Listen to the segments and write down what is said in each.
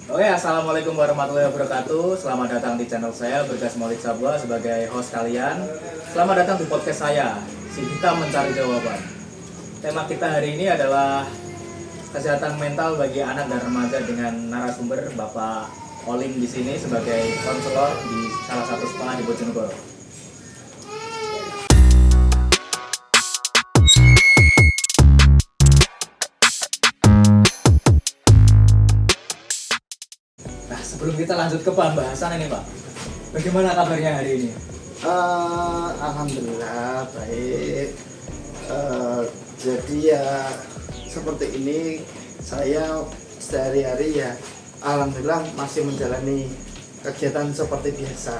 Oke, assalamualaikum warahmatullahi wabarakatuh. Selamat datang di channel saya, Bergas Maulid Sabwa, sebagai host kalian. Selamat datang di podcast saya, Si Hitam Mencari Jawaban. Tema kita hari ini adalah kesehatan mental bagi anak dan remaja dengan narasumber Bapak Olim di sini sebagai konselor di salah satu sekolah di Bojonegoro. Nah, sebelum kita lanjut ke pembahasan ini, Pak, bagaimana kabarnya hari ini? Alhamdulillah baik. Jadi ya seperti ini saya sehari-hari ya alhamdulillah masih menjalani kegiatan seperti biasa.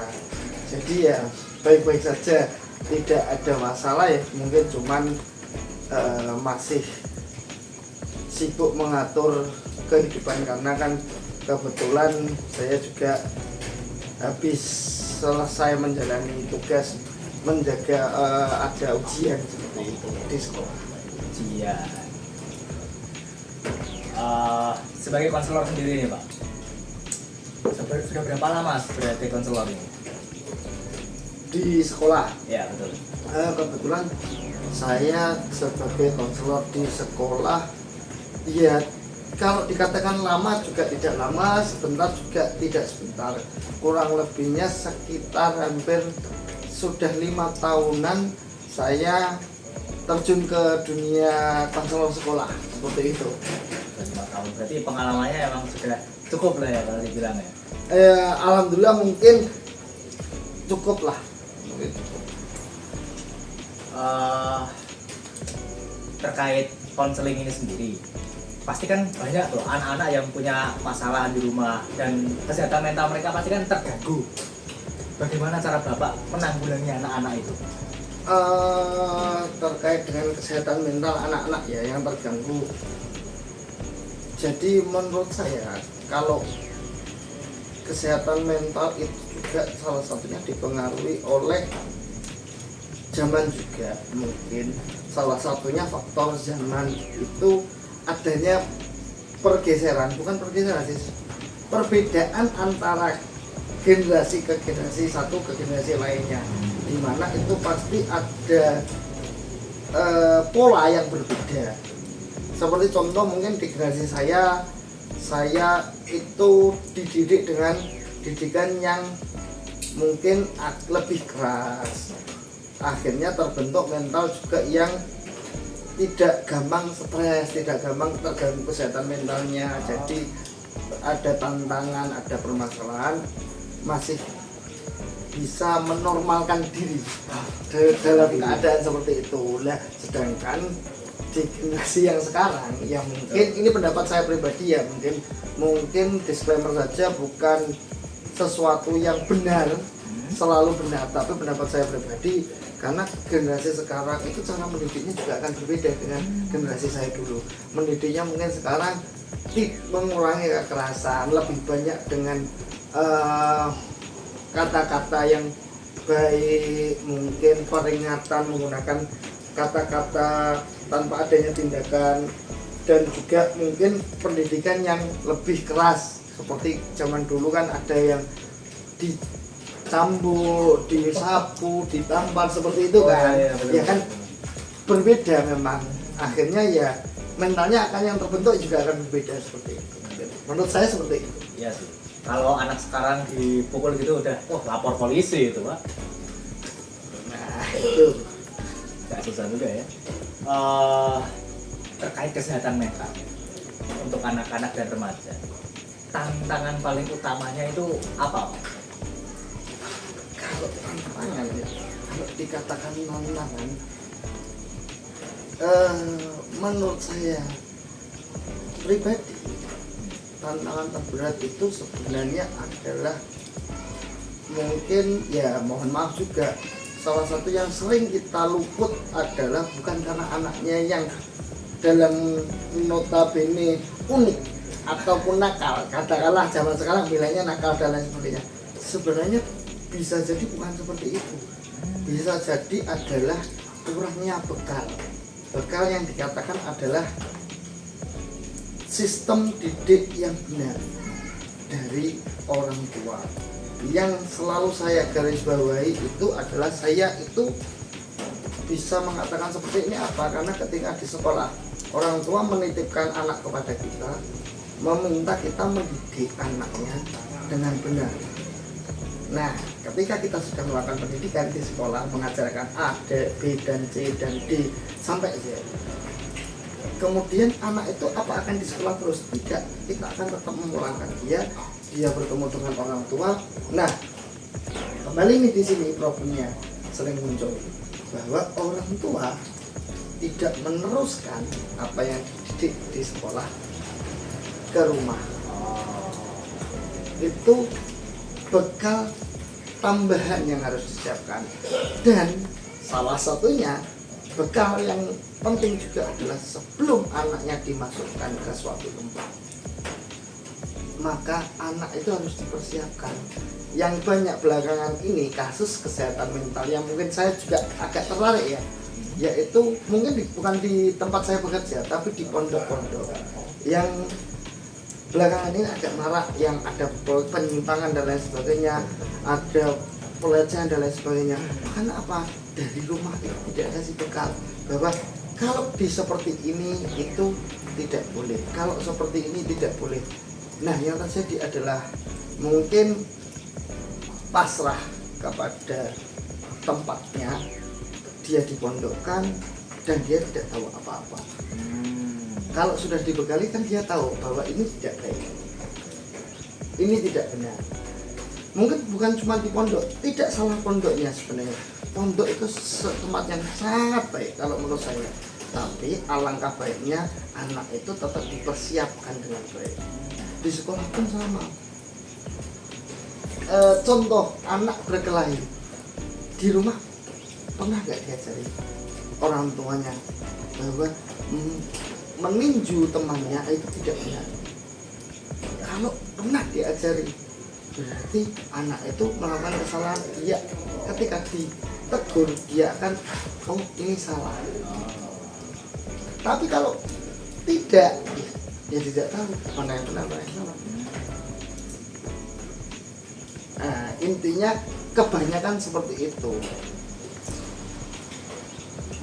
Jadi ya baik-baik saja, tidak ada masalah ya. Mungkin cuman masih sibuk mengatur kehidupan karena kan kebetulan saya juga habis selesai menjalani tugas menjaga ada ujian seperti itu di sekolah. Ujian. Sebagai konselor sendiri nih, Pak, sudah berapa lama berarti konselor ini? Di sekolah Ya, betul. kebetulan saya sebagai konselor di sekolah ya kalau dikatakan lama juga tidak lama, sebentar juga tidak sebentar, kurang lebihnya sekitar hampir sudah 5 tahunan saya terjun ke dunia konselor sekolah seperti itu. 5 tahun, berarti pengalamannya emang sudah cukup lah ya kalau dibilang ya. Alhamdulillah mungkin cukup lah. Terkait konseling ini sendiri, pasti kan banyak tuh anak-anak yang punya masalah di rumah dan kesehatan mental mereka pasti kan terganggu. Bagaimana cara Bapak menanggulangi anak-anak itu? Terkait dengan kesehatan mental anak-anak ya yang terganggu. Jadi menurut saya kalau kesehatan mental itu juga salah satunya dipengaruhi oleh zaman juga, mungkin salah satunya faktor zaman itu adanya pergeseran, bukan pergeseran sih, perbedaan antara generasi ke generasi satu ke generasi lainnya, dimana itu pasti ada pola yang berbeda. Seperti contoh mungkin di generasi saya itu dididik dengan didikan yang mungkin lebih keras, akhirnya terbentuk mental juga yang tidak gampang stres, tidak gampang terganggu kesehatan mentalnya. Jadi ada tantangan, ada permasalahan, masih bisa menormalkan diri dalam keadaan seperti itu. Nah, sedangkan di generasi yang sekarang yang mungkin ini pendapat saya pribadi ya, mungkin disclaimer saja, bukan sesuatu yang benar selalu benar, tapi pendapat saya pribadi, karena generasi sekarang itu cara mendidiknya juga akan berbeda dengan generasi saya dulu. Mendidiknya mungkin sekarang mengurangi kekerasan, lebih banyak dengan kata-kata yang baik, mungkin peringatan menggunakan kata-kata tanpa adanya tindakan, dan juga mungkin pendidikan yang lebih keras. Seperti zaman dulu kan ada yang dicambuk, disapu, ditampar seperti itu kan. Ya kan berbeda memang. Akhirnya ya mentalnya akan yang terbentuk juga akan berbeda seperti itu. Menurut saya seperti itu. Iya sih. Kalau anak sekarang dipukul gitu udah, lapor polisi itu, Pak. Nah, itu Gak susah juga ya. Terkait kesehatan mental untuk anak-anak dan remaja, tantangan paling utamanya itu apa, Pak? kalau tantangan ya, kalau dikatakan tantangan, menurut saya pribadi tantangan terberat itu sebenarnya adalah mungkin ya, mohon maaf juga, salah satu yang sering kita luput adalah bukan karena anaknya yang dalam notabene unik ataupun nakal, katakanlah zaman sekarang bilangnya nakal dan lain sebagainya. Sebenarnya bisa jadi bukan seperti itu, bisa jadi adalah kurangnya bekal yang dikatakan adalah sistem didik yang benar. dari orang tua. Yang selalu saya garis bawahi itu adalah saya itu bisa mengatakan seperti ini apa? Karena ketika di sekolah orang tua menitipkan anak kepada kita, meminta kita mendidik anaknya dengan benar. Nah, ketika kita sudah melakukan pendidikan di sekolah, mengajarkan A, B, dan C, dan D sampai Z, kemudian anak itu apa akan di sekolah terus? Tidak, kita akan tetap memulangkan dia bertemu dengan orang tua. Nah, kembali nih di sini problemnya sering muncul bahwa orang tua tidak meneruskan apa yang dididik di sekolah ke rumah. Itu bekal tambahan yang harus disiapkan, dan salah satunya bekal yang penting juga adalah sebelum anaknya dimasukkan ke suatu tempat, maka anak itu harus dipersiapkan. Yang banyak belakangan ini kasus kesehatan mental yang mungkin saya juga agak tertarik ya, yaitu mungkin bukan di tempat saya bekerja tapi di pondok-pondok yang belakangan ini agak marak, yang ada penyimpangan dan lain sebagainya, ada pelecehan dan lain sebagainya. Karena apa? Dari rumah itu tidak kasih bekal bahwa kalau di seperti ini itu tidak boleh, kalau seperti ini tidak boleh. Nah, yang terjadi adalah mungkin pasrah kepada tempatnya, dia dipondokkan dan dia tidak tahu apa-apa. Kalau sudah dibekali kan dia tahu bahwa ini tidak baik, ini tidak benar. Mungkin bukan cuma di pondok, tidak salah pondoknya sebenarnya. Pondok itu tempat yang sangat baik kalau menurut saya. Tapi alangkah baiknya anak itu tetap dipersiapkan dengan baik. Di sekolah pun sama. Contoh anak berkelahi di rumah, pernah nggak diajari orang tuanya bahwa meninju temannya itu tidak benar? Kalau pernah diajari, berarti anak itu melakukan kesalahan. Dia ketika ditegur dia akan, oh ini salah. Tapi kalau tidak, dia tidak tahu mana yang benar mana yang salah. Nah, intinya kebanyakan seperti itu.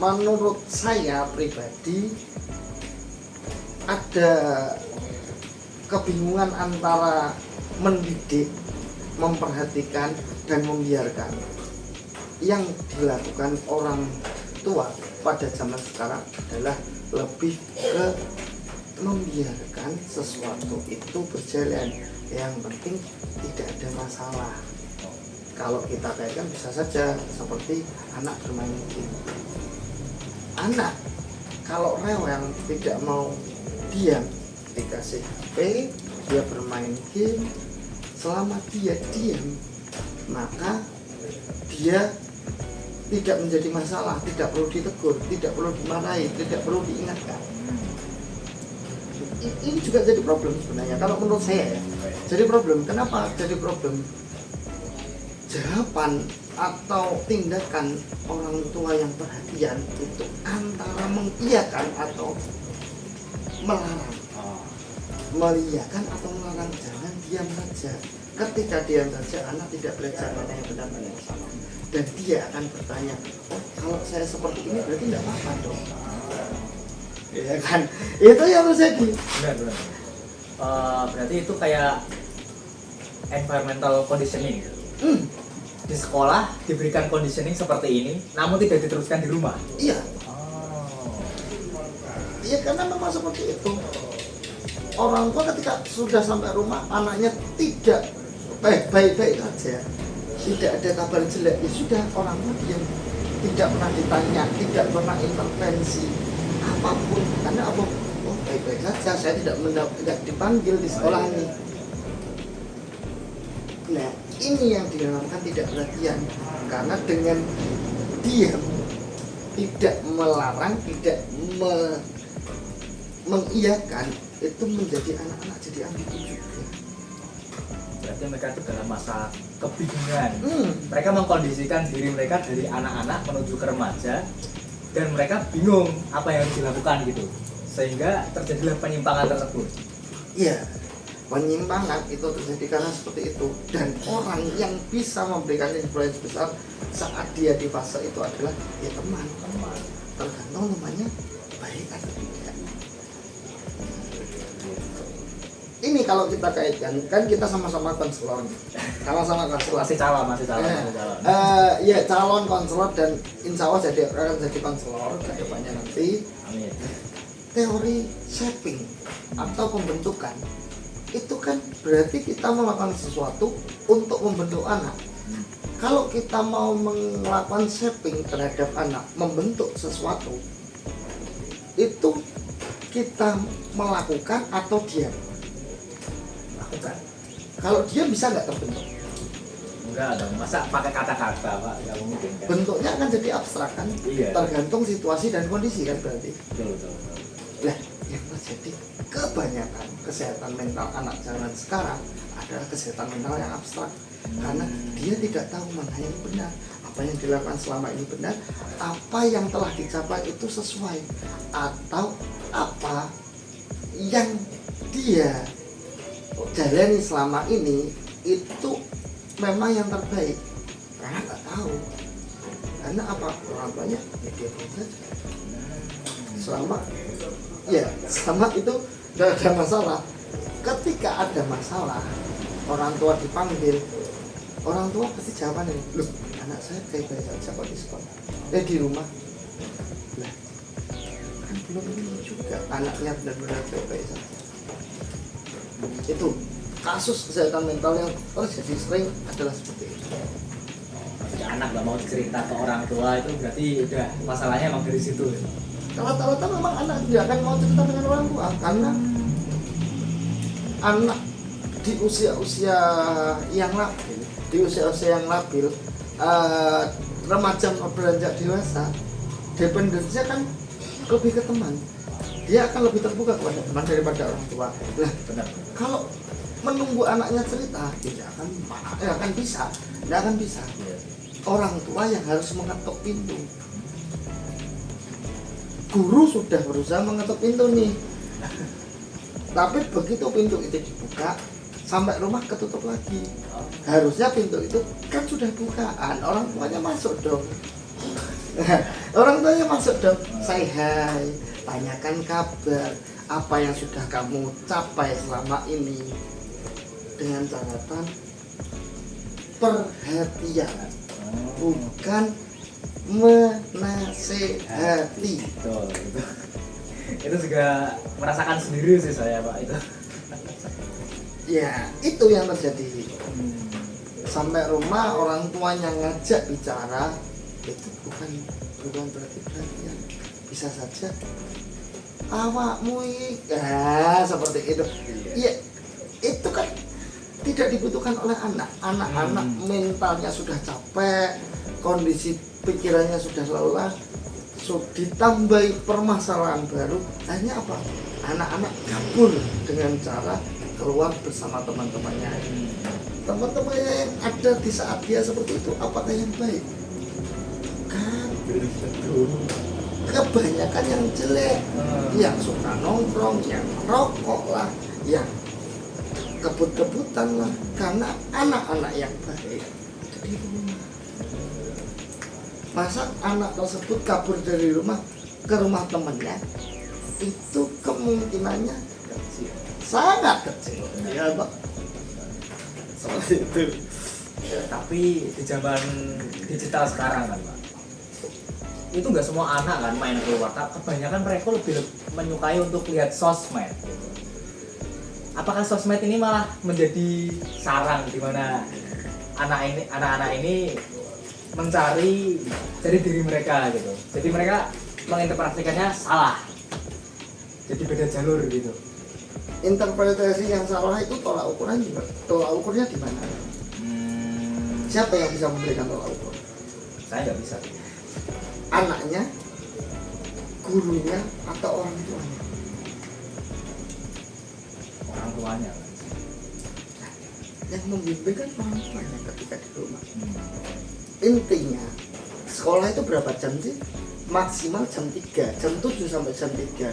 Menurut saya pribadi ada kebingungan antara mendidik, memperhatikan, dan membiarkan. Yang dilakukan orang tua pada zaman sekarang adalah lebih ke membiarkan sesuatu itu berjalan. Yang penting tidak ada masalah. Kalau kita kaitkan bisa saja seperti anak bermain game. Anak kalau rewel tidak mau diam, dikasih HP, dia bermain game. Selama dia diam, maka dia tidak menjadi masalah, tidak perlu ditegur, tidak perlu dimarahi, tidak perlu diingatkan. Ini juga jadi problem sebenarnya kalau menurut saya ya. Jadi problem, kenapa jadi problem? Jawaban atau tindakan orang tua yang perhatian itu antara mengiyakan atau melarang. Mengiyakan atau melarang, jangan diam saja. Ketika diam saja, anak tidak belajar mana yang benar mana yang salah. Dan dia akan bertanya, oh kalau saya seperti ini berarti tidak apa-apa dong. Ya kan, itu yang terjadi. Benar. Berarti itu kayak environmental conditioning. Di sekolah diberikan conditioning seperti ini, namun tidak diteruskan di rumah. Iya. Iya, karena memang seperti itu. Orang tua ketika sudah sampai rumah, anaknya tidak baik-baik saja, tidak ada kabar jelek, ya sudah, orang tua diam, tidak pernah ditanya, tidak pernah intervensi apapun. Karena apa? Oh baik-baik saja, saya tidak dipanggil di sekolah ini. Nah, ini yang dinamakan tidak perhatian. Karena dengan diam, tidak melarang, tidak mengiyakan, itu menjadi anak-anak jadi ambigu juga. Berarti mereka itu dalam masa kebingungan. Mereka mengkondisikan diri mereka dari anak-anak menuju ke remaja, dan mereka bingung apa yang harus dilakukan gitu, sehingga terjadilah penyimpangan tersebut. Iya, penyimpangan itu terjadi karena seperti itu. Dan orang yang bisa memberikan influence besar saat dia di fase itu adalah ya teman, tergantung temannya baik atau tidak. Ini kalau kita kaitkan, kan kita sama-sama konselor, sama-sama konselor. Masih calon. Ya calon konselor dan insya Allah akan jadi konselor ke depannya nanti. Amin. Teori shaping atau pembentukan itu kan berarti kita melakukan sesuatu untuk membentuk anak. Kalau kita mau melakukan shaping terhadap anak, membentuk sesuatu, itu kita melakukan atau diam. Lakukan. Kalau dia bisa nggak terbentuk? Enggak dong, masa pakai kata-kata Pak? Nggak mungkin kan? Bentuknya akan jadi abstrak kan? Iya. Tergantung situasi dan kondisi kan berarti. Betul. Lah, yang terjadi kebanyakan kesehatan mental anak zaman sekarang adalah kesehatan mental yang abstrak. Karena dia tidak tahu mana yang benar, apa yang dilakukan selama ini benar, apa yang telah dicapai itu sesuai, atau apa yang dia jalani selama ini itu memang yang terbaik. Karena nggak tahu. Karena apa? Orang tuanya ya dia saja. Selama itu tidak ada masalah. Ketika ada masalah, orang tua dipanggil, orang tua pasti jawabannya, loh anak saya kayak saja kok di sekolah, di rumah. Lah, kan belum ini juga anaknya benar-benar baik saja. Itu kasus kesehatan mental yang terjadi sering adalah seperti itu. Ketika anak nggak mau cerita ke orang tua itu berarti udah masalahnya emang dari situ. Rata-rata memang anak tidak akan mau cerita dengan orang tua karena anak di usia-usia yang labil, remaja beranjak dewasa, dependensinya kan lebih ke teman. Dia akan lebih terbuka kepada teman daripada orang tua. Nah, Benar. kalau menunggu anaknya cerita, tidak akan bisa. Iya. Orang tua yang harus mengetuk pintu. Guru sudah berusaha mengetuk pintu nih, tapi begitu pintu itu dibuka, sampai rumah ketutup lagi. Harusnya pintu itu kan sudah bukaan, orang tuanya masuk dong. Say hi, tanyakan kabar, apa yang sudah kamu capai selama ini, dengan catatan perhatian, bukan menasehati. Betul. Itu juga merasakan sendiri sih saya Pak itu. Ya, itu yang terjadi. Sampai rumah orang tuanya ngajak bicara, itu bukan berarti perhatian. Bisa saja awakmu seperti itu. Iya, itu kan tidak dibutuhkan oleh anak. Anak-anak mentalnya sudah capek, kondisi pikirannya sudah lelah, ditambahi permasalahan baru, hanya apa? Anak-anak kabur dengan cara keluar bersama teman-temannya. Teman-temannya yang ada di saat dia seperti itu, apakah yang baik? Kan kebanyakan yang jelek, yang suka nongkrong, yang rokok lah, yang kebut-kebutan lah. Karena anak-anak yang baik ada di rumah. Masa anak tersebut kabur dari rumah ke rumah temannya, itu kemungkinannya sangat kecil. Ya, Pak. Seperti itu. Ya, tapi di zaman digital sekarang kan Pak, itu nggak semua anak kan main keluar. Kebanyakan mereka lebih menyukai untuk lihat sosmed. Gitu. Apakah sosmed ini malah menjadi sarang di mana anak-anak ini mencari dari diri mereka gitu. Jadi mereka menginterpretasikannya salah. Jadi beda jalur gitu. Interpretasi yang salah itu tolak ukurnya di mana? Siapa yang bisa memberikan tolak ukur? Saya nggak bisa. Anaknya, gurunya, atau orang tuanya? Orang tuanya. Yang membimbing kan orang tuanya ketika di rumah. Intinya sekolah itu berapa jam sih? Maksimal jam 3, jam 7 sampai jam 3.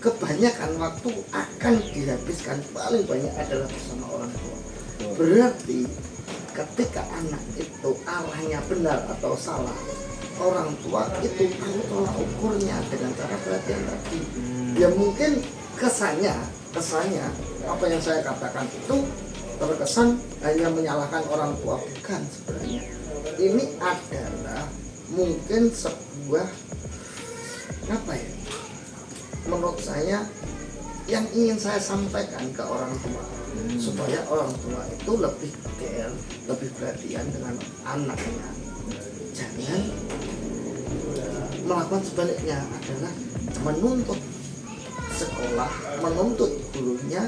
kebanyakan waktu akan dihabiskan paling banyak adalah bersama orang tua. Berarti ketika anak itu arahnya benar atau salah, orang tua itu tahu tolak ukurnya dengan cara perhatian tadi. Ya mungkin kesannya apa yang saya katakan itu terkesan hanya menyalahkan orang tua, bukan sebenarnya. Ini adalah mungkin sebuah apa ya? Menurut saya yang ingin saya sampaikan ke orang tua supaya orang tua itu lebih care, lebih perhatian dengan anaknya. Jangan melakukan sebaliknya, adalah menuntut sekolah, menuntut gurunya,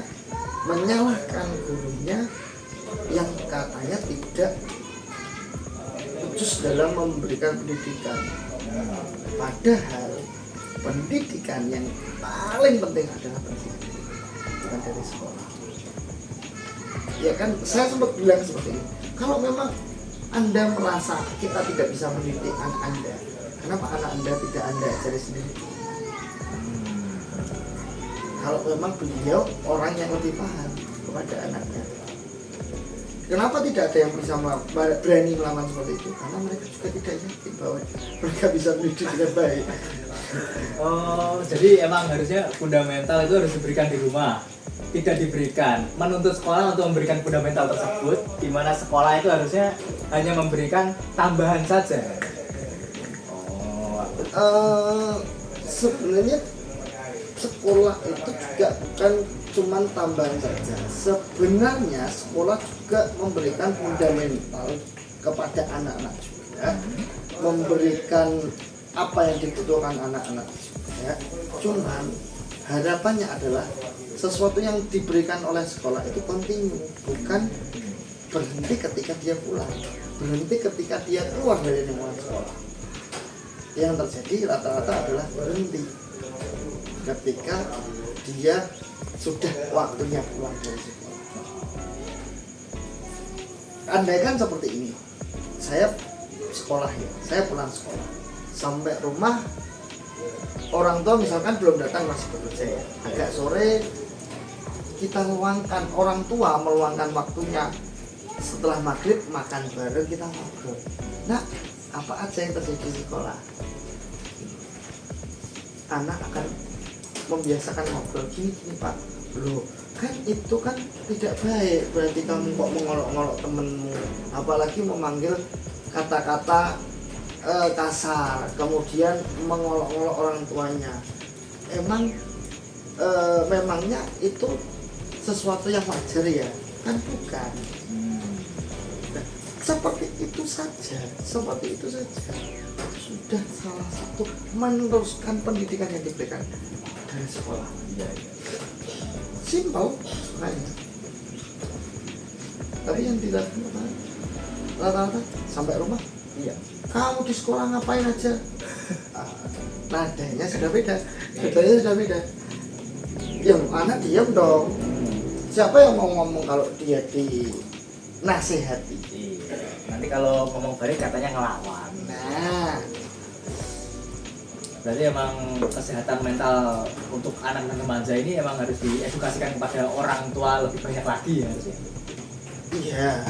menyalahkan gurunya yang katanya tidak becus dalam memberikan pendidikan. Padahal pendidikan yang paling penting adalah pendidikan, bukan dari sekolah. Ya kan, saya sempat bilang seperti ini. Kalau memang Anda merasa kita tidak bisa mendidik anak Anda, kenapa anak Anda tidak Anda ajari sendiri? Kalau memang beliau orang yang lebih paham kepada anaknya, kenapa tidak ada yang bisa berani melawan seperti itu? Karena mereka juga tidak yakin bahwa mereka bisa mendidik dengan baik. Oh, jadi emang harusnya fundamental itu harus diberikan di rumah, tidak diberikan. Menuntut sekolah untuk memberikan fundamental tersebut, di mana sekolah itu harusnya hanya memberikan tambahan saja. Sebenarnya sekolah itu juga bukan cuma tambahan saja. Sebenarnya sekolah juga memberikan fundamental kepada anak-anak juga, memberikan apa yang dibutuhkan anak-anak juga. Cuman harapannya adalah sesuatu yang diberikan oleh sekolah itu kontinu, bukan berhenti ketika dia pulang, berhenti ketika dia keluar dari lingkungan sekolah. Yang terjadi rata-rata adalah berhenti ketika dia sudah waktunya pulang dari sekolah. Andaikan seperti ini, saya sekolah ya, saya pulang sekolah, sampai rumah orang tua misalkan belum datang, masih bekerja ya, agak sore, kita luangkan, orang tua meluangkan waktunya setelah maghrib makan bareng, kita ngobrol. Nah, apa aja yang terjadi di sekolah? Anak akan membiasakan ngobrol, gini Pak, loh kan itu kan tidak baik, berarti kamu kok mengolok-olok temenmu, apalagi memanggil kata-kata kasar, kemudian mengolok-olok orang tuanya. Memangnya itu sesuatu yang wajar ya? Kan bukan. Nah, seperti itu saja. Sudah salah satu meneruskan pendidikan yang diberikan dari sekolah. Simpel hanya. Tapi yang dilakukan rata-rata sampai rumah, iya, kamu di sekolah ngapain aja? Nadanya sudah beda. Yang anak diam dong. Siapa yang mau ngomong kalau dia dinasehati? Iya. Nanti kalau ngomong balik katanya ngelawan. Nah, berarti emang kesehatan mental untuk anak dan remaja ini emang harus diedukasikan kepada orang tua lebih banyak lagi ya harusnya. Iya,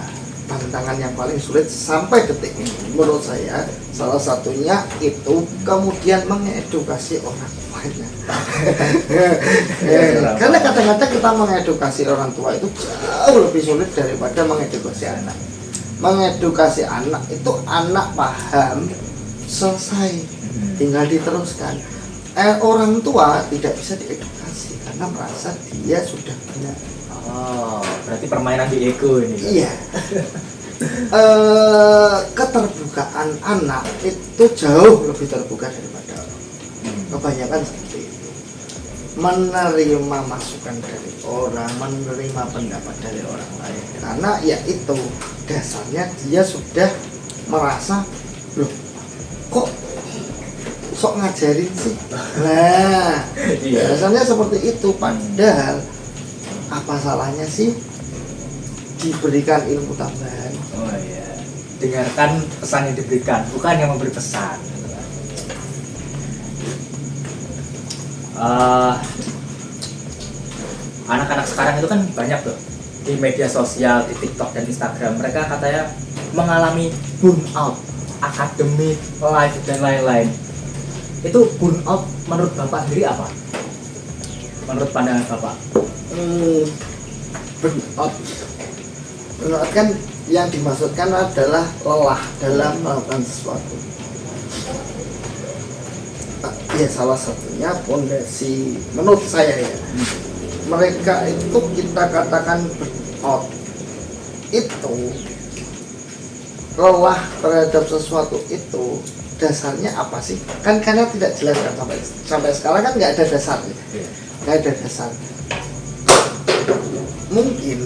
tantangan yang paling sulit sampai detik ini menurut saya salah satunya itu kemudian mengedukasi orang tuanya. Karena kadang-kadang kita mengedukasi orang tua itu jauh lebih sulit daripada mengedukasi anak. Mengedukasi anak itu anak paham, selesai, tinggal diteruskan. Orang tua tidak bisa diedukasi karena merasa dia sudah benar. Oh, berarti permainan di ego ini. Iya. Keterbukaan anak itu jauh lebih terbuka daripada orang. Kebanyakan seperti itu. Menerima masukan dari orang, menerima pendapat dari orang lain. Karena ya itu dasarnya dia sudah merasa, loh, kok sok ngajarin sih? Nah, dasarnya seperti itu. Padahal apa salahnya sih diberikan ilmu tambahan? Oh iya, dengarkan pesan yang diberikan, bukan yang memberi pesan. anak-anak sekarang itu kan banyak tuh di media sosial, di TikTok dan Instagram, mereka katanya mengalami burnout akademik, life dan lain-lain. Itu burnout menurut Bapak sendiri apa? Menurut pandangan Bapak? Burnout. Burnout kan yang dimaksudkan adalah lelah dalam melakukan sesuatu. Ya salah satunya pondasi menurut saya ya. Mereka itu kita katakan burnout itu lelah terhadap sesuatu itu dasarnya apa sih? Kan karena tidak jelas kan sampai sekarang kan nggak ada dasarnya, nggak ada dasar. Mungkin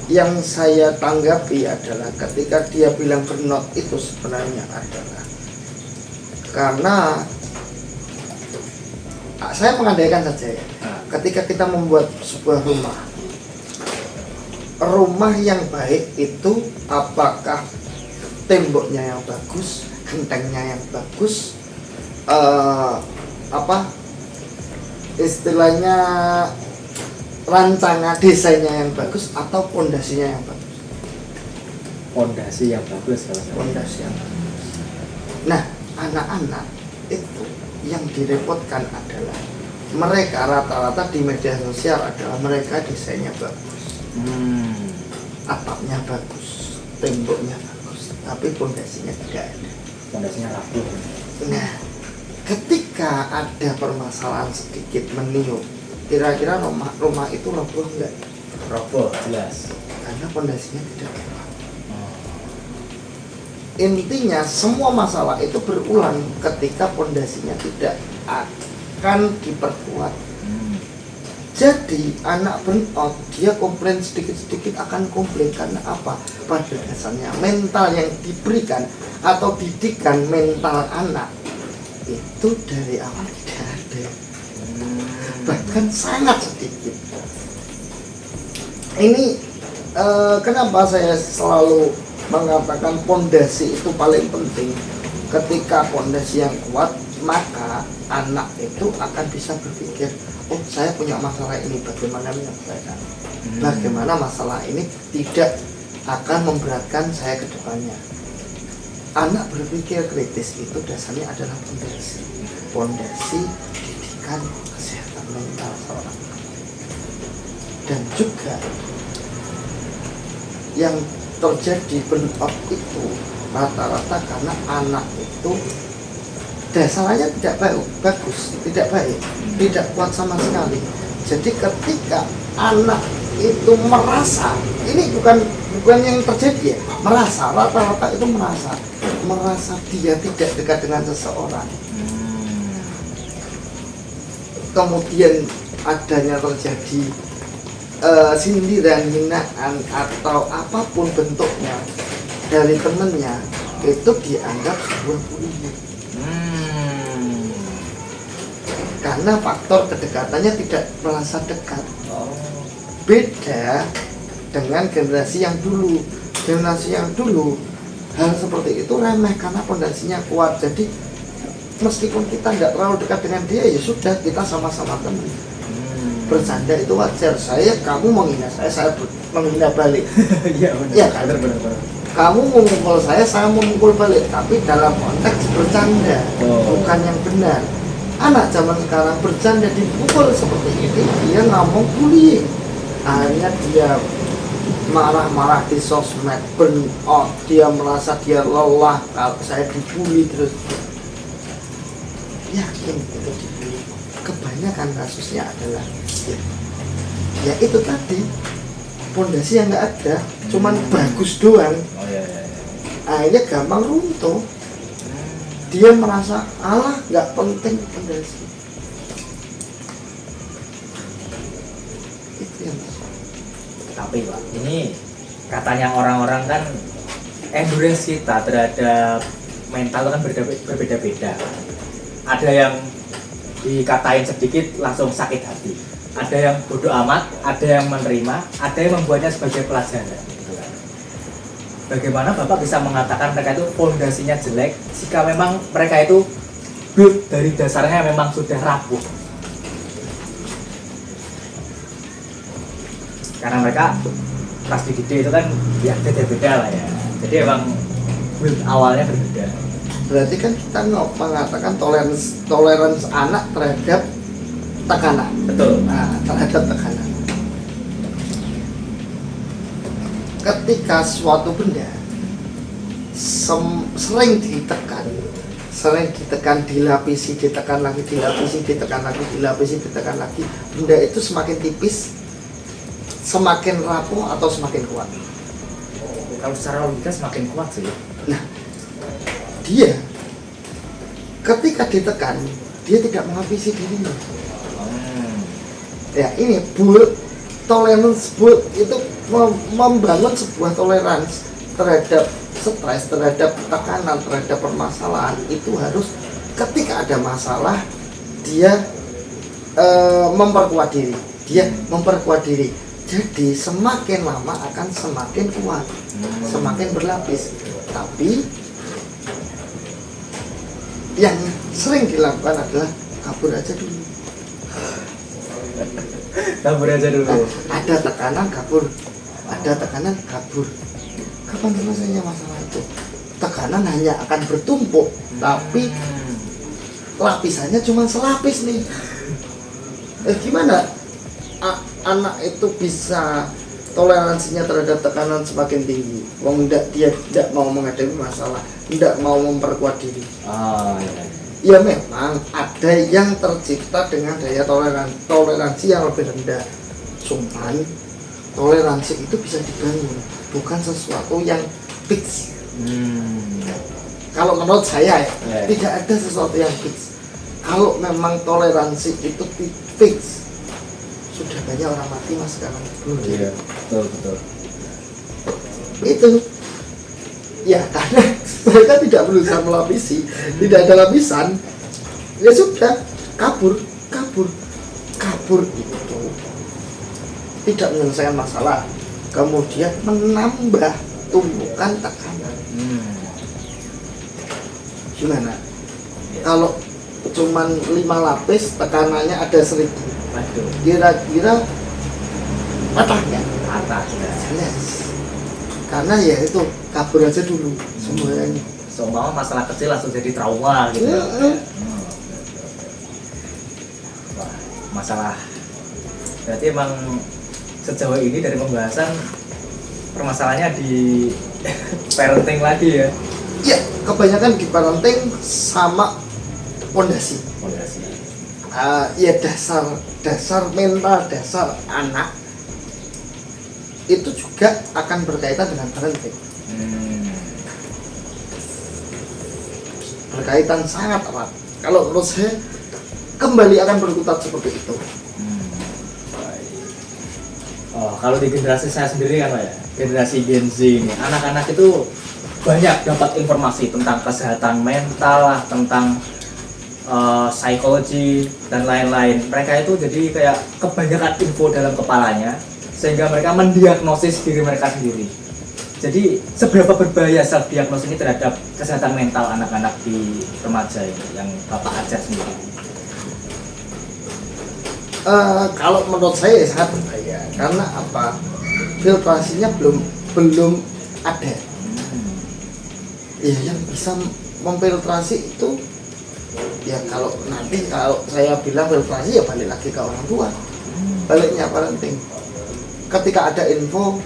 yang saya tanggapi adalah ketika dia bilang burnout itu sebenarnya adalah karena saya mengandaikan saja ya, ketika kita membuat sebuah rumah yang baik itu apakah temboknya yang bagus, gentengnya yang bagus, istilahnya rancangan desainnya yang bagus atau pondasinya yang bagus? Pondasi yang bagus kalau saya. Pondasi yang bagus. Nah, anak-anak itu yang direpotkan adalah mereka rata-rata di media sosial adalah mereka desainnya bagus, atapnya bagus, temboknya bagus, tapi pondasinya tidak ada. Pondasinya rapuh. Nah, ketika ada permasalahan sedikit meniup, kira-kira rumah itu roboh enggak? Roboh, jelas. Karena pondasinya tidak kuat. Intinya semua masalah itu berulang ketika pondasinya tidak akan diperkuat. Jadi anak burnout dia komplain sedikit-sedikit akan komplain karena apa? Pada dasarnya mental yang diberikan atau didikan mental anak itu dari awal tidak ada, bahkan sangat sedikit. Ini kenapa saya selalu mengatakan pondasi itu paling penting. Ketika pondasi yang kuat, maka anak itu akan bisa berpikir, oh saya punya masalah ini, bagaimana menyelesaikan, bagaimana masalah ini tidak akan memberatkan saya ke depannya. Anak berpikir kritis itu dasarnya adalah pondasi didikan kesehatan mental seorang anak. Dan juga yang terjadi burnout itu rata-rata karena anak itu dasarnya tidak bagus, tidak baik, tidak kuat sama sekali. Jadi ketika anak itu merasa, ini bukan yang terjadi ya, merasa, rata-rata itu merasa dia tidak dekat dengan seseorang. Kemudian adanya terjadi sindiran, hinaan atau apapun bentuknya dari temennya itu dianggap sebuah bullying. Karena faktor kedekatannya tidak merasa dekat. Beda dengan generasi yang dulu. Generasi yang dulu hal seperti itu remeh karena pondasinya kuat. Jadi meskipun kita tidak terlalu dekat dengan dia, ya sudah, kita sama-sama teman. Bercanda itu wajar. Kamu menghina saya menghina balik. Iya benar. Ya kan? Benar. Kamu memukul saya memukul balik, tapi dalam konteks bercanda, bukan yang benar. Anak zaman sekarang bercanda dipukul seperti ini, dia ngomong bullying. Akhirnya dia marah-marah di sosmed, burnout, dia merasa dia lelah kalau saya dibully terus. Yakin itu dibully. Kebanyakan kasusnya adalah ya itu tadi, pondasi yang nggak ada, cuman bagus doang. Akhirnya gampang runtuh. Dia merasa Allah nggak penting pondasi. Itu yang. Tapi Pak, ini katanya orang-orang kan endurance kita terhadap mental kan berbeda-beda. Ada yang dikatain sedikit langsung sakit hati, ada yang bodoh amat, ada yang menerima, ada yang membuatnya sebagai pelajaran. Bagaimana Bapak bisa mengatakan mereka itu fondasinya jelek jika memang mereka itu build dari dasarnya memang sudah rapuh? karena mereka pas dididik itu kan ya beda-beda lah ya. Jadi emang build awalnya berbeda. Berarti kan kita mengatakan toleransi anak terhadap tekanan. Betul. Nah, terhadap tekanan. Ketika suatu benda sering ditekan, dilapisi, ditekan lagi, benda itu semakin tipis, semakin rapuh atau semakin kuat. Kalau secara logika semakin kuat sih. Nah, dia ketika ditekan, dia tidak menghabisi dirinya. Ya, ini toleransi itu membangun sebuah toleransi terhadap stres, terhadap tekanan, terhadap permasalahan. Itu harus ketika ada masalah dia memperkuat diri. Jadi semakin lama akan semakin kuat, semakin berlapis. Tapi yang sering dilakukan adalah kabur aja dulu. Ada tekanan kabur. Kapan selesainya masalah itu? Tekanan hanya akan bertumpuk, tapi lapisannya cuma selapis nih. Gimana anak itu bisa toleransinya terhadap tekanan semakin tinggi? Dia tidak mau menghadapi masalah, tidak mau memperkuat diri. Ya memang ada yang tercipta dengan daya toleransi yang lebih rendah. Cuman toleransi itu bisa dibangun, bukan sesuatu yang fix. Kalau menurut saya ya, tidak ada sesuatu yang fix. Kalau memang toleransi itu fix, sudah banyak orang mati mas sekarang. Iya, betul. Itu ya karena mereka tidak berusaha melapisi, tidak ada lapisan, ya sudah kabur itu tidak menyelesaikan masalah, kemudian menambah tumpukan tekanan. Gimana? Kalau cuman 5 lapis tekanannya ada 1000, kira-kira patahnya? Patah ya. Jelas. Karena ya itu kabur aja dulu semuanya. Seumpama masalah kecil langsung jadi trauma gitu. Wah, masalah. Berarti emang sejauh ini dari pembahasan permasalahannya di parenting lagi ya. Iya, kebanyakan di parenting sama pondasi. Ya dasar mental, dasar anak itu juga akan berkaitan dengan parenting. Berkaitan sangat erat. Kalau menurut saya kembali akan berkutat seperti itu. Kalau di generasi saya sendiri kan Pak ya, generasi Gen Z ini, anak-anak itu banyak dapat informasi tentang kesehatan mental lah, tentang psikologi dan lain-lain. Mereka itu jadi kayak kebanyakan info dalam kepalanya, sehingga mereka mendiagnosis diri mereka sendiri. Jadi seberapa berbahaya self diagnosis ini terhadap kesehatan mental anak-anak di remaja ini yang Bapak ajar sendiri? Kalau menurut saya sangat berbahaya. Karena apa? Filtrasinya belum ada. Ya yang bisa memfiltrasi itu ya kalau saya bilang filtrasi ya balik lagi ke orang tua. Baliknya parenting. Ketika ada info,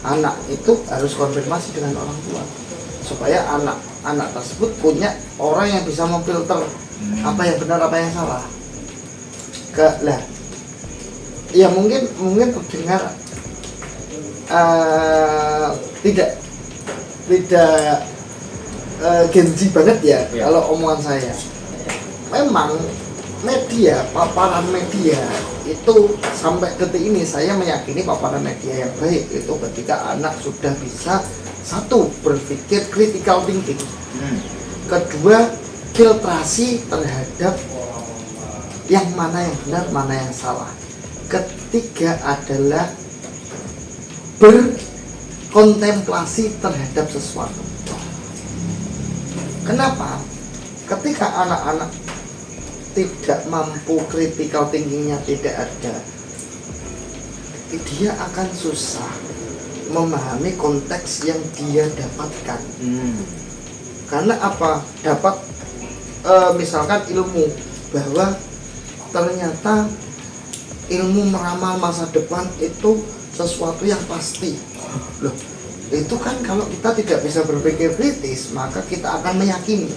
anak itu harus konfirmasi dengan orang tua supaya anak tersebut punya orang yang bisa memfilter apa yang benar, apa yang salah. Ya mungkin terdengar tidak Gen Z banget ya kalau omongan saya. Memang paparan media itu sampai detik ini saya meyakini paparan media yang baik itu ketika anak sudah bisa, satu, berpikir critical thinking, kedua, filtrasi terhadap yang mana yang benar, mana yang salah, ketiga adalah berkontemplasi terhadap sesuatu. Kenapa? Ketika anak-anak tidak mampu critical thinkingnya tidak ada, dia akan susah memahami konteks yang dia dapatkan. Karena apa? Dapat misalkan ilmu bahwa ternyata ilmu meramal masa depan itu sesuatu yang pasti. Loh, itu kan kalau kita tidak bisa berpikir kritis, maka kita akan meyakini.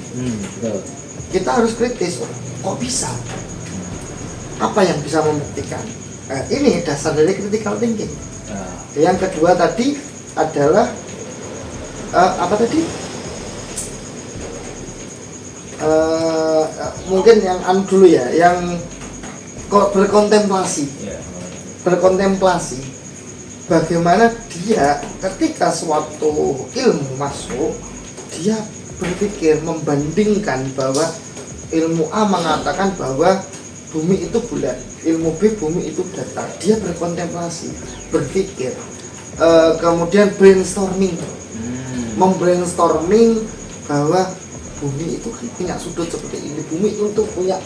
Betul. Kita harus kritis. Kok bisa? Apa yang bisa membuktikan? Ini dasar dari critical thinking. Yang kedua tadi adalah apa tadi? Mungkin yang dulu ya, yang berkontemplasi. Berkontemplasi. Bagaimana dia ketika suatu ilmu masuk, dia berpikir membandingkan bahwa ilmu A mengatakan bahwa bumi itu bulat, ilmu B bumi itu datar. Dia berkontemplasi, berpikir, kemudian brainstorming, membrainstorming bahwa bumi itu kan punya sudut seperti ini, bumi itu punya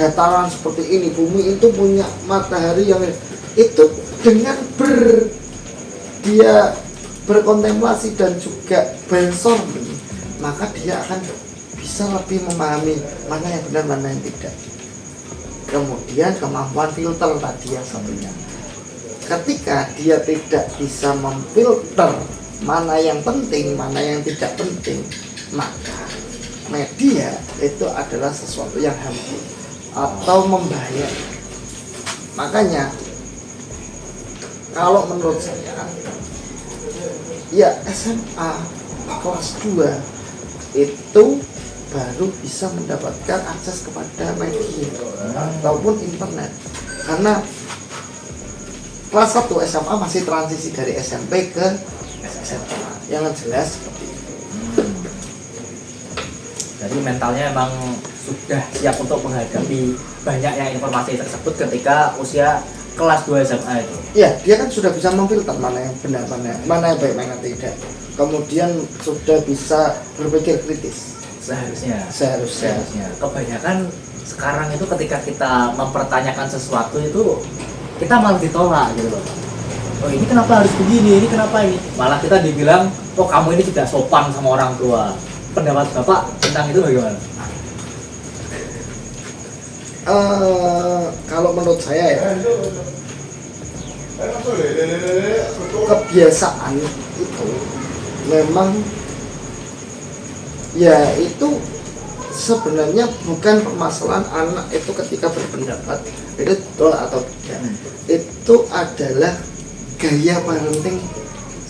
dataran seperti ini, bumi itu punya matahari yang itu. Dengan dia berkontemplasi dan juga brainstorming, maka dia akan bisa lebih memahami mana yang benar, mana yang tidak. Kemudian kemampuan filter tadi yang satunya. Ketika dia tidak bisa memfilter mana yang penting, mana yang tidak penting, maka media itu adalah sesuatu yang harmful atau membahayakan. Makanya kalau menurut saya, ya SMA kelas 2 itu baru bisa mendapatkan akses kepada media ataupun internet. Karena kelas 1 SMA masih transisi dari SMP ke SMA, yang jelas seperti itu. Jadi mentalnya emang sudah siap untuk menghadapi banyaknya informasi tersebut ketika usia kelas 2 SMA itu. Iya, dia kan sudah bisa memfilter mana yang benar, mana yang baik, mana yang tidak. Kemudian sudah bisa berpikir kritis. Seharusnya. Kebanyakan sekarang itu ketika kita mempertanyakan sesuatu itu kita malah ditolak gitu loh. Oh ini kenapa harus begini, ini kenapa ini? Malah kita dibilang, oh kamu ini tidak sopan sama orang tua. Pendapat Bapak tentang itu bagaimana? Kalau menurut saya ya, kebiasaan itu memang ya itu sebenarnya bukan permasalahan anak itu ketika berpendapat itu tolak atau tidak. Itu adalah gaya parenting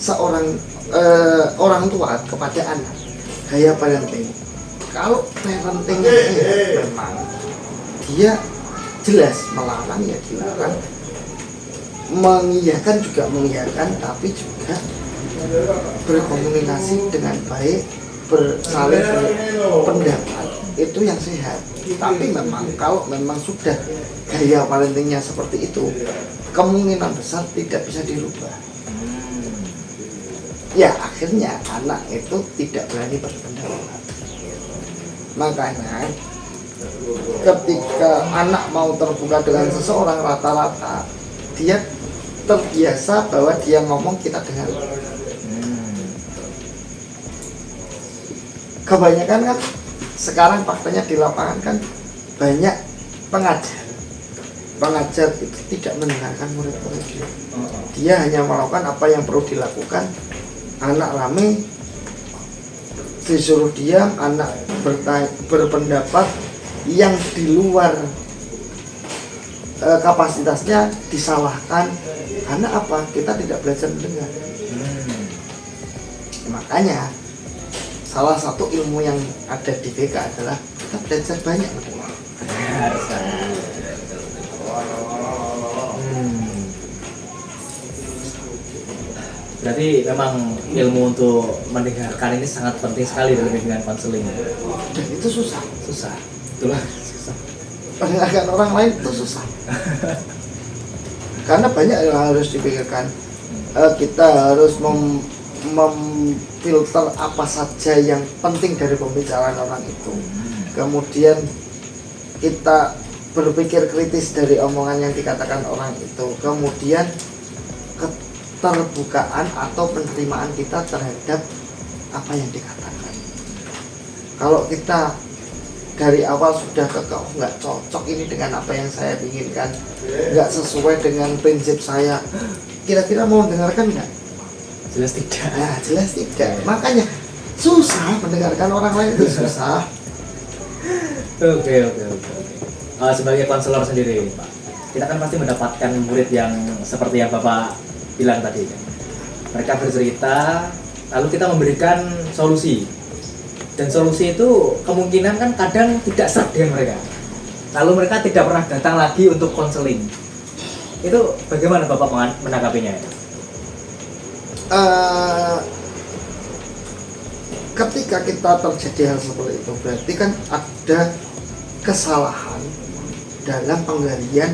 seorang orang tua kepada anak. Gaya parenting. Kalau parentingnya memang dia jelas melarang ya dilarang, mengiyakan juga mengiyakan, tapi juga berkomunikasi dengan baik, saling berpendapat, itu yang sehat. Tapi memang kalau memang sudah gaya parentingnya seperti itu, kemungkinan besar tidak bisa dirubah. Ya akhirnya anak itu tidak berani berpendapat. Makanya ketika anak mau terbuka dengan seseorang, rata-rata dia terbiasa bahwa dia ngomong kita dengar. Kebanyakan kan sekarang faktanya di lapangan kan banyak pengajar itu tidak mendengarkan murid-muridnya. Dia hanya melakukan apa yang perlu dilakukan. Anak rame disuruh diam, anak berpendapat yang di luar kapasitasnya disalahkan. Karena apa? Kita tidak belajar mendengar. Makanya salah satu ilmu yang ada di BK adalah kita belajar banyak mendengar. Berarti memang ilmu untuk mendengarkan ini sangat penting sekali dalam bimbingan konseling. Dan itu susah. Itulah susah. Mendengarkan orang lain itu susah. Karena banyak yang harus dipikirkan. Kita harus memfilter apa saja yang penting dari pembicaraan orang itu. Kemudian kita berpikir kritis dari omongan yang dikatakan orang itu. Kemudian keterbukaan atau penerimaan kita terhadap apa yang dikatakan. Kalau kita dari awal sudah kekeh, nggak cocok ini dengan apa yang saya inginkan, nggak sesuai dengan prinsip saya, kira-kira mau dengarkan nggak? Jelas tidak. Nah, jelas tidak. Makanya susah mendengarkan orang lain itu susah. Oke. Sebagai konselor sendiri, Pak, kita kan pasti mendapatkan murid yang seperti yang Bapak bilang tadi. Mereka bercerita, lalu kita memberikan solusi. Dan solusi itu kemungkinan kan kadang tidak serag dengan mereka. Lalu mereka tidak pernah datang lagi untuk konseling. Itu bagaimana Bapak menanggapinya? Ketika kita terjadi hal seperti itu, berarti kan ada kesalahan dalam penggalian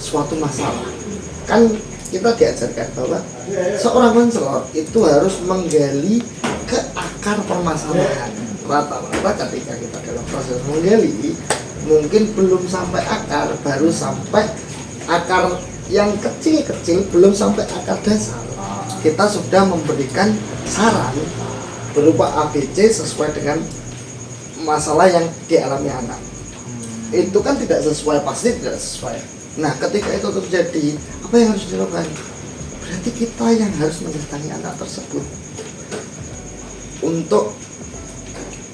suatu masalah. Kan kita diajarkan bahwa seorang konselor itu harus menggali ke akar permasalahan. Rata-rata ketika kita dalam proses menggali, mungkin belum sampai akar, baru sampai akar yang kecil-kecil, belum sampai akar dasar. Kita sudah memberikan saran berupa ABC sesuai dengan masalah yang dialami anak. Itu kan tidak sesuai, pasti tidak sesuai. Nah, ketika itu terjadi, apa yang harus dilakukan? Berarti kita yang harus mendatangi anak tersebut untuk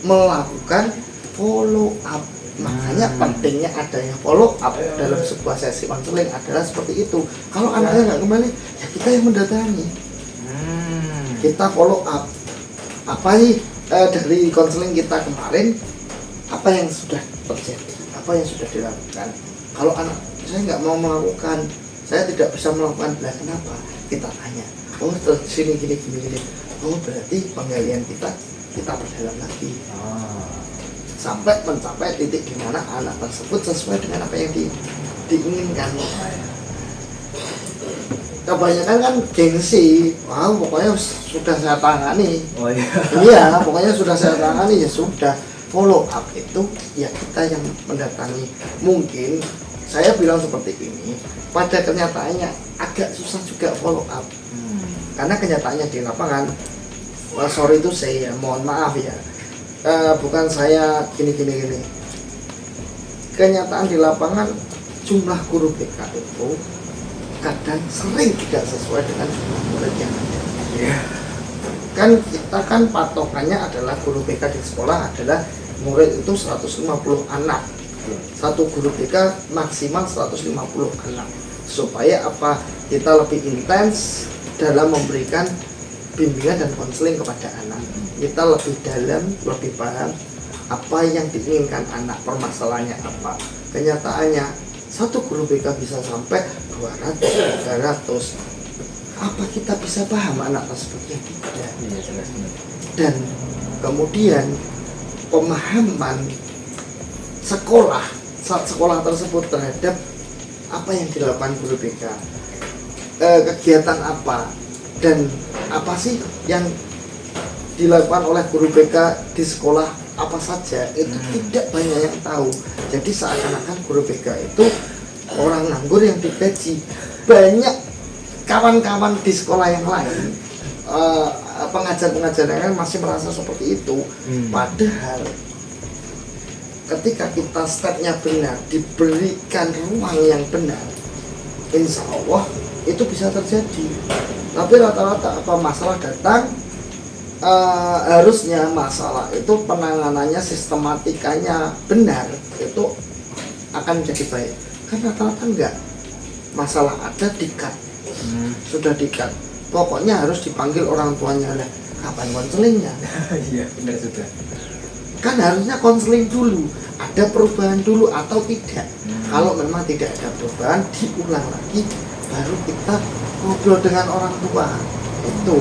melakukan follow up. Makanya pentingnya adanya follow up dalam sebuah sesi konseling adalah seperti itu. Kalau anaknya nggak kembali, ya kita yang mendatangi. Kita follow up. Apa sih dari konseling kita kemarin? Apa yang sudah terjadi? Apa yang sudah dilakukan? Kalau anak saya nggak mau melakukan, saya tidak bisa melakukan, lah kenapa? Kita tanya. Oh, sini gini. Oh, berarti penggalian kita perdalam lagi. Sampai mencapai titik di mana anak tersebut sesuai dengan apa yang diinginkan. Kebanyakan kan gengsi, wah pokoknya sudah saya tangani. Oh iya. Iya, pokoknya sudah saya tangani, ya sudah. Follow up itu ya kita yang mendatangi. Mungkin saya bilang seperti ini, pada kenyataannya agak susah juga follow up. Karena kenyataannya di lapangan, sorry itu saya mohon maaf ya, bukan saya gini. Kenyataan di lapangan jumlah guru BK itu kadang sering tidak sesuai dengan jumlah murid yang ada. Kan kita kan patokannya adalah guru BK di sekolah adalah murid itu 150 anak. Satu guru BK maksimal 150 anak. Supaya apa? Kita lebih intens dalam memberikan bimbingan dan konseling kepada anak. Kita lebih dalam, lebih paham apa yang diinginkan anak, permasalahannya apa. Kenyataannya satu guru BK bisa sampai 200, 300. Apa kita bisa paham anak tersebut? Ya tidak. Dan kemudian pemahaman sekolah tersebut terhadap apa yang dilakukan guru BK, kegiatan apa dan apa sih yang dilakukan oleh guru BK di sekolah apa saja, itu tidak banyak yang tahu. Jadi seakan-akan guru BK itu orang nganggur yang digaji. Banyak kawan-kawan di sekolah yang lain, pengajar-pengajar yang lain masih merasa seperti itu. Padahal ketika kita stepnya benar, diberikan ruang yang benar, insya Allah itu bisa terjadi. Tapi rata-rata apa masalah datang, harusnya masalah itu penanganannya, sistematikanya benar, itu akan menjadi baik. Kan rata-rata enggak, masalah ada dikat, sudah dikat, pokoknya harus dipanggil orang tuanya. Lah kapan konselingnya? Iya benar sudah. Kan harusnya konseling dulu, ada perubahan dulu atau tidak. Kalau memang tidak ada perubahan, diulang lagi, baru kita ngobrol dengan orang tua. Itu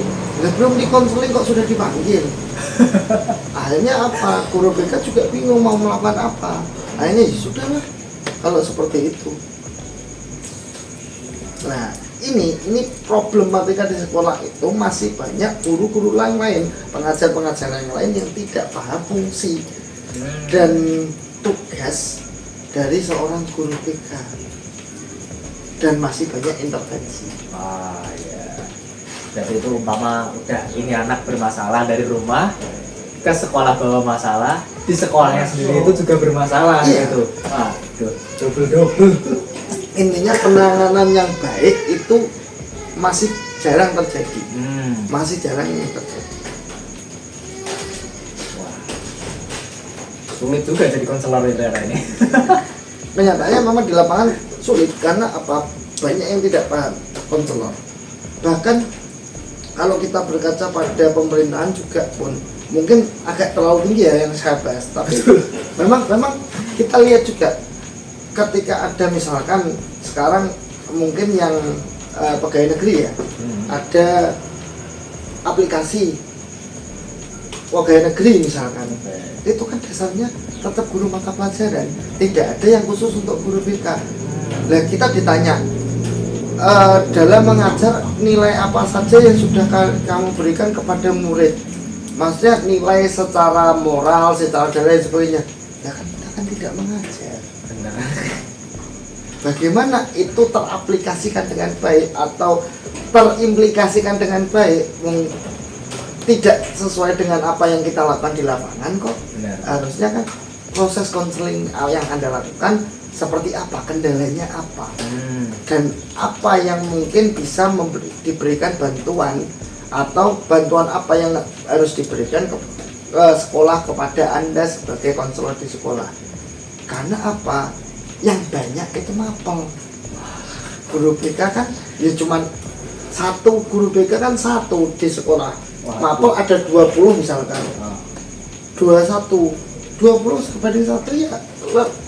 belum dikonseling kok sudah dipanggil. Akhirnya apa? Guru BK juga bingung mau melakukan apa. Akhirnya ya sudahlah kalau seperti itu. Nah, ini problematika di sekolah itu masih banyak guru-guru lain, pengajar-pengajar yang lain yang tidak paham fungsi dan tugas dari seorang guru BK, dan masih banyak intervensi. Ya. Jadi itu umpama udah ini anak bermasalah dari rumah ke sekolah bawa masalah, di sekolahnya sendiri itu juga bermasalah gitu. Aduh, double. Intinya penanganan yang baik itu masih jarang terjadi. Masih jarang yang terjadi. Wah. Sulit juga jadi konselor itu ini. Kenyataannya memang di lapangan sulit karena apa? Banyak yang tidak paham konselor. Bahkan kalau kita berkaca pada pemerintahan juga pun mungkin agak terlalu tinggi ya yang saya bahas, tapi memang kita lihat juga ketika ada misalkan sekarang mungkin yang pegawai negeri ya, ada aplikasi pegawai negeri misalkan, itu kan dasarnya tetap guru mata pelajaran, tidak ada yang khusus untuk guru BK. Nah kita ditanya dalam mengajar nilai apa saja yang sudah kamu berikan kepada murid, maksudnya nilai secara moral, secara dan lain sebagainya. Ya kan kita kan tidak mengajar. Benar. Bagaimana itu teraplikasikan dengan baik atau terimplikasikan dengan baik, tidak sesuai dengan apa yang kita lakukan di lapangan kok. Benar. Harusnya kan proses konseling yang Anda lakukan seperti apa, kendalanya apa, dan apa yang mungkin bisa diberikan bantuan atau bantuan apa yang harus diberikan ke sekolah kepada Anda sebagai konselor di sekolah. Karena apa? Yang banyak itu mapel. Guru BK kan ya cuman satu, guru BK kan satu di sekolah. Mapel ada 20 misalkan. 20 kepada satu ya,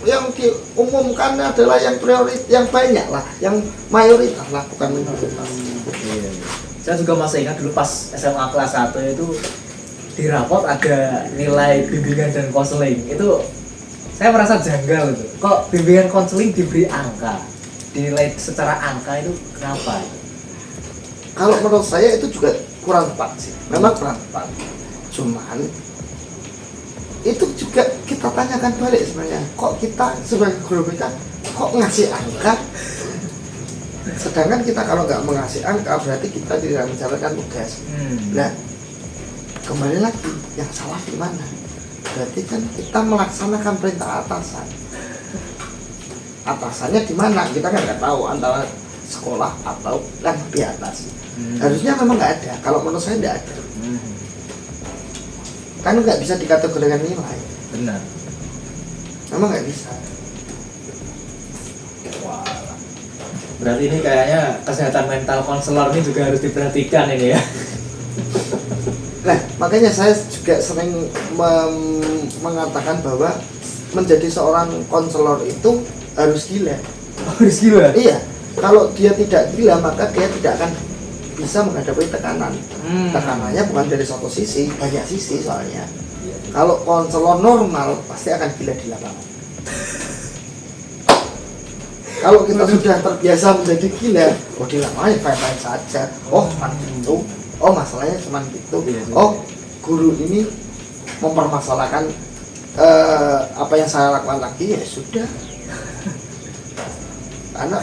yang diumumkan adalah yang prioritas, yang banyak lah, yang mayoritas lah, bukan minoritas. Saya juga masih ingat dulu pas SMA kelas 1 itu di rapot ada nilai bimbingan dan konseling. Itu saya merasa janggal itu. Kok bimbingan konseling diberi angka, dinilai secara angka itu kenapa? Kalau menurut saya itu juga kurang tepat sih, memang kurang tepat. Cuman itu juga kita tanyakan balik sebenarnya, kok kita sebagai guru BK kok ngasih angka, sedangkan kita kalau nggak mengasih angka berarti kita tidak menjalankan tugas. Nah kembali lagi, yang salah di mana? Berarti kan kita melaksanakan perintah atasan. Atasannya di mana? Kita kan nggak tahu, antara sekolah atau yang di atas. Harusnya memang nggak ada. Kalau menurut saya nggak ada. Kan nggak bisa dikategorikan nilai. Benar. Memang nggak bisa. Wah. Berarti ini kayaknya kesehatan mental konselor ini juga harus diperhatikan ini ya. Nah, makanya saya juga sering mengatakan bahwa menjadi seorang konselor itu harus gila. Harus gila? Iya, kalau dia tidak gila maka dia tidak akan bisa menghadapi tekanan. Tekanannya bukan dari satu sisi, banyak sisi soalnya. Kalau konselor normal pasti akan gila di lapangan. Kalau kita sudah terbiasa menjadi gila, oh di lapangan fine-fine saja. Oh, gitu. Oh, masalahnya cuma gitu. Oh, guru ini mempermasalahkan apa yang saya lakukan lagi, ya sudah. Karena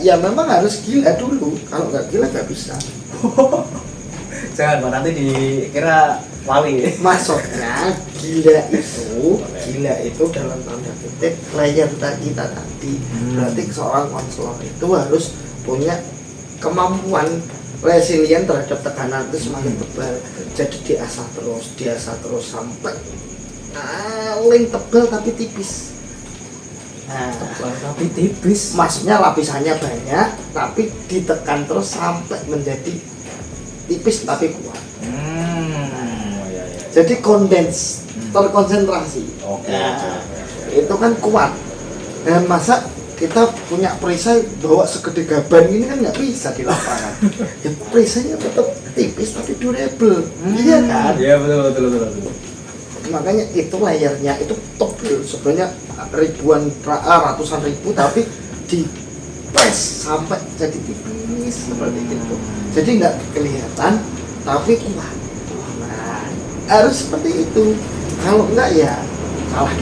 ya memang harus gila dulu. Kalau nggak gila nggak bisa. Jangan Pak, nanti dikira wali. Maksudnya gila itu dalam tanda kutip layer kita tadi. Berarti seorang konselor itu harus punya kemampuan resilient terhadap tekanan itu semakin tebal. Jadi diasah terus sampai paling tebal tapi tipis. Tebal tapi tipis. Maksudnya lapisannya banyak tapi ditekan terus sampai menjadi tipis tapi kuat. Iya. Jadi kondens, terkonsentrasi. Oke. Itu kan kuat. Dan masa kita punya perisai bawa segede gaban ini kan nggak bisa di lapangan. Ya perisainya tetap tipis tapi durable. Iya kan? Iya betul. Makanya itu layarnya itu tebal sebenarnya ratusan ribu tapi di press sampai jadi tipis seperti itu. Jadi nggak kelihatan tapi kuat. Nah, harus seperti itu. Kalau enggak ya salah.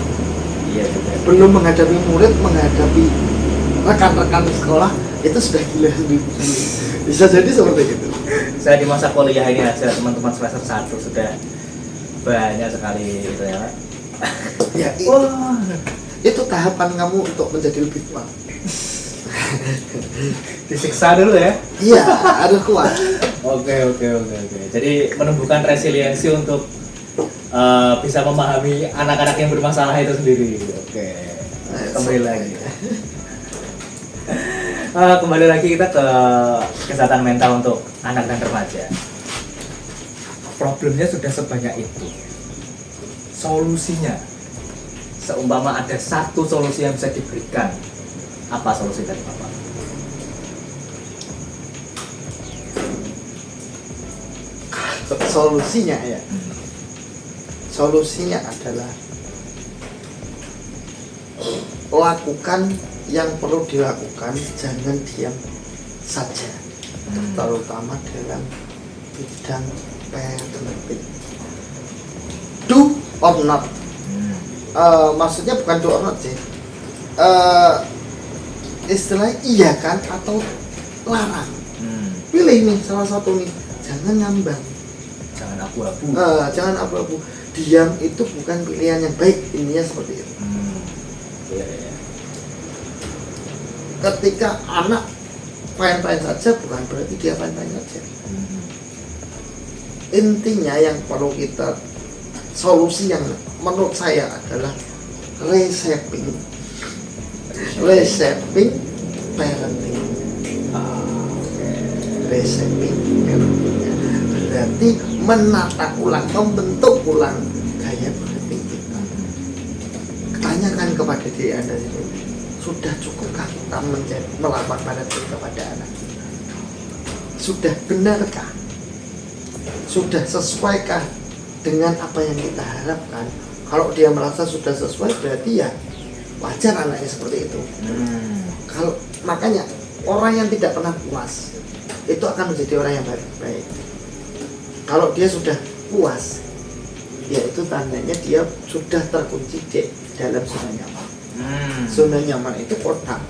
Iya juga. Belum menghadapi murid, menghadapi rekan-rekan sekolah itu sudah gila sendiri. Bisa jadi seperti itu. Saya di masa kuliah ini aja teman-teman semester 1 sudah banyak sekali gitu ya. Ya itu tahapan kamu untuk menjadi lebih kuat. Disiksa dulu ya. Iya, harus kuat. Oke. Jadi menumbuhkan resiliensi untuk bisa memahami anak-anak yang bermasalah itu sendiri. Oke. Kembali lagi. Kembali lagi kita ke kesehatan mental untuk anak dan remaja. Problemnya sudah sebanyak itu. Solusinya, seumpama ada satu solusi yang bisa diberikan, apa solusi dari Bapak? Solusinya ya. Solusinya adalah lakukan yang perlu dilakukan, jangan diam saja. Terutama dalam bidang parenting. Do or not. Maksudnya bukan do or not sih. Istilahnya iya kan atau larang. Pilih nih salah satu nih. Jangan ngambang. Jangan abu-abu. Jangan abu-abu. Diam itu bukan pilihan yang baik. Intinya seperti itu. Iya. Ketika anak fine-fine saja bukan berarti dia fine-fine saja. Intinya yang perlu kita solusi yang menurut saya adalah reshaping parenting. Reshaping parenting berarti menata ulang, membentuk ulang gaya parenting kita. Tanyakan kepada diri Anda sendiri, sudah cukupkah kita melakukan parenting kepada anak? Sudah benarkah? Sudah sesuaikah dengan apa yang kita harapkan? Kalau dia merasa sudah sesuai, berarti ya wajar anaknya seperti itu. Kalau makanya orang yang tidak pernah puas itu akan menjadi orang yang baik. Kalau dia sudah puas, ya itu tandanya dia sudah terkunci di dalam zona nyaman. Zona nyaman itu kotak.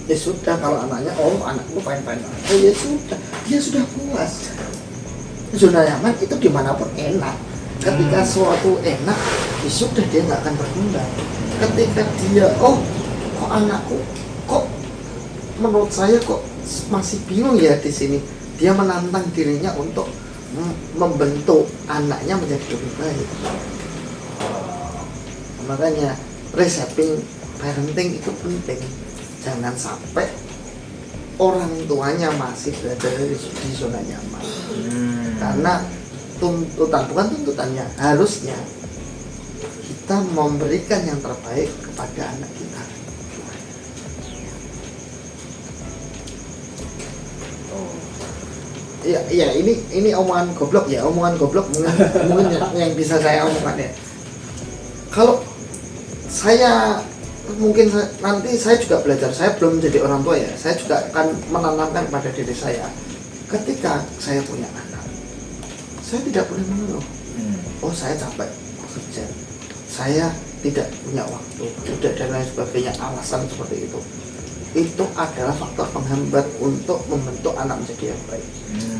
Ya sudah, kalau anaknya anakku fine-fine aja, ya sudah, dia sudah puas. Zona nyaman itu dimanapun enak. Ketika suatu enak, ya sudah, dia nggak akan berkembang. Ketika dia kok anakku kok menurut saya kok masih bingung ya di sini, dia menantang dirinya untuk membentuk anaknya menjadi lebih baik. Makanya reshaping parenting itu penting. Jangan sampai orang tuanya masih berada di zona nyaman. Karena bukan tuntutannya, harusnya kita memberikan yang terbaik kepada anak kita. Iya, ini omongan goblok mungkin yang bisa saya omongkan ya. Kalau nanti saya juga belajar, saya belum menjadi orang tua ya, saya juga akan menanamkan pada diri saya. Ketika saya punya anak, saya tidak boleh mengeluh. Oh, saya capek bekerja, saya tidak punya waktu, dan lain sebagainya, alasan seperti itu. Itu adalah faktor penghambat untuk membentuk anak menjadi yang baik.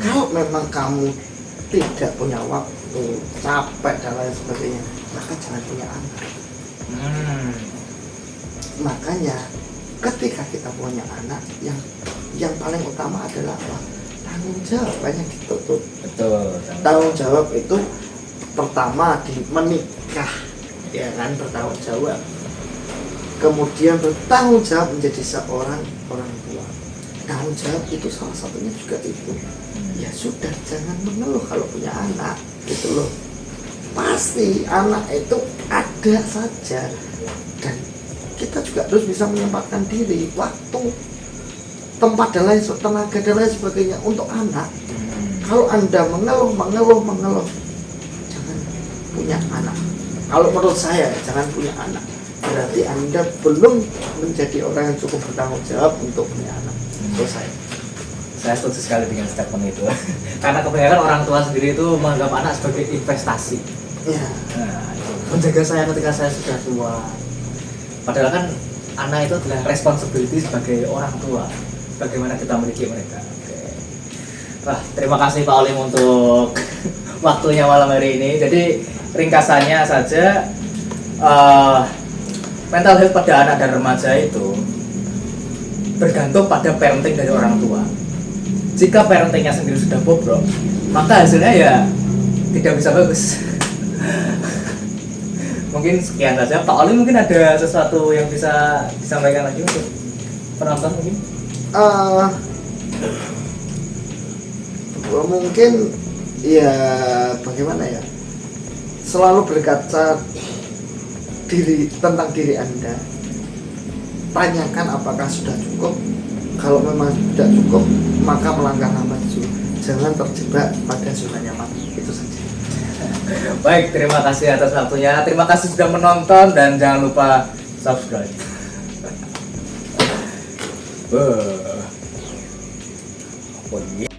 Kalau memang kamu tidak punya waktu, capek dan lain sebagainya, maka jangan punya anak. Makanya ketika kita punya anak, yang paling utama adalah apa? Tanggung jawab yang dituntut. Betul. Tanggung jawab itu pertama di menikah, ya kan, bertanggung jawab. Kemudian bertanggung jawab menjadi seorang orang tua. Tanggung jawab itu salah satunya juga itu. Ya sudah, jangan mengeluh kalau punya anak, gitu loh. Pasti anak itu ada saja, dan kita juga harus bisa menyempatkan diri, waktu, tempat dan lain, tenaga dan lain sebagainya untuk anak. Kalau Anda mengeluh, jangan punya anak. Kalau menurut saya, jangan punya anak. Berarti Anda belum menjadi orang yang cukup bertanggung jawab untuk punya anak. Saya setuju sekali dengan statement itu. Karena kebanyakan orang tua sendiri itu menganggap anak sebagai investasi. Ya. Nah, menjaga saya ketika saya sudah tua. Padahal kan anak itu adalah responsibility sebagai orang tua. Bagaimana kita mendidik mereka. Oke. Wah, terima kasih Pak Olim untuk waktunya malam hari ini. Jadi ringkasannya saja, mental health pada anak dan remaja itu bergantung pada parenting dari orang tua. Jika parentingnya sendiri sudah bobrok, maka hasilnya ya tidak bisa bagus. Mungkin sekian saja. Pak Olim mungkin ada sesuatu yang bisa disampaikan lagi untuk penonton mungkin? Mungkin ya bagaimana ya, selalu berkaca tentang diri Anda, tanyakan apakah sudah cukup. Kalau memang tidak cukup, maka melangkahlah maju, jangan terjebak pada zona nyaman. Itu saja. Baik, terima kasih atas waktunya. Terima kasih sudah menonton dan jangan lupa subscribe. Oh, iya.